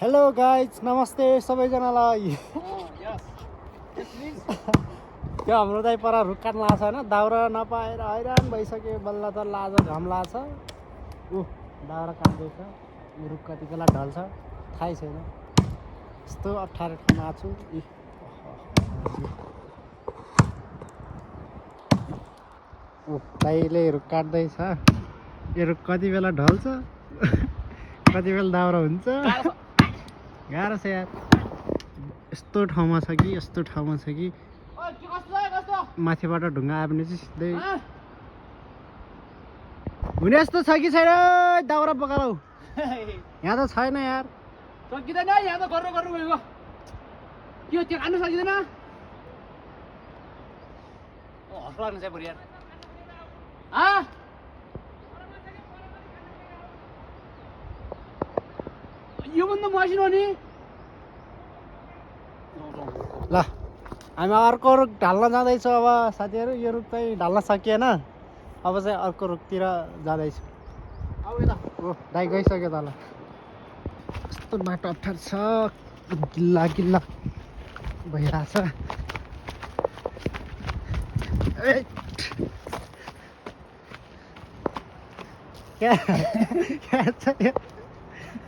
hello guys नमस्ते सबैजनालाई त्यो हाम्रो दाइ पर रुख काट्न लाग्छ होइन दाउरा नपाएर हैरान भइसक्यो बल्ल त आज घाम लाग्छ दाउरा काट्दैछ यो रुख कति बेला ढल्छ थाहै छैन यस्तो अप्ठ्यारो ठाउँमा आएको छु दाइले रुख काट्दैछ यो रुख कति बेला ढल्छ कति बेला दाउरा हुन्छ गाह्रो छ यार यस्तो ठाउँमा छ कि माथिबाट ढुङ्गा आयो भने चाहिँ सिधै हुने यस्तो छ कि छैन दाउरा पकालौ यहाँ त छैन यार सकिँदैन यहाँ त गर्नु गएको के त्यो खानु सकिँदैन हस लाग्नु चाहिँ बरु यार यो भन्दा मसिन हो नि ल हामी अर्को रुख ढाल्न जाँदैछौँ अब साथीहरू यो रुख चाहिँ ढाल्न सकिएन अब चाहिँ अर्को रुखतिर जाँदैछु अब यता दाइ गइसक्यो तल यस्तो बाटो अप्ठ्यारो छ गिल्ला गिल्ला भइरहेछ क्या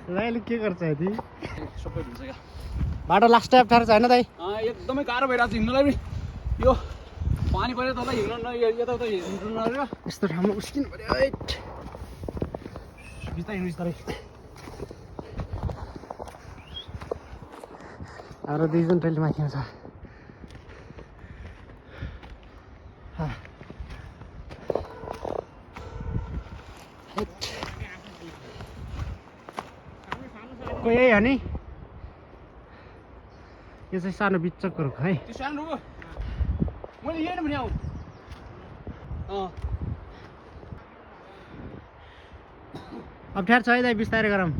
दाइले के गर्छ यति सबै हुन्छ क्या बाटो लास्टै अप्ठ्यारो छ होइन दाइ एकदमै गाह्रो भइरहेको छ हिँड्नलाई पनि यो पानी पऱ्यो तल हिँड्नु यताउता हिँड्नु नरहेको यस्तो ठाउँमा उस्किनु पऱ्यो बिस्तारै हिँड्नु बिस्तारै हाम्रो दुईजना ट्रेल माथि छ कोही है नि यो चाहिँ सानो बिच्चकको रुख है त्यो सानो रुख मैले लिएन भने आऊ अप्ठ्यारो छ है दाइ बिस्तारै गरौँ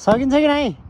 सकिन्छ कि नै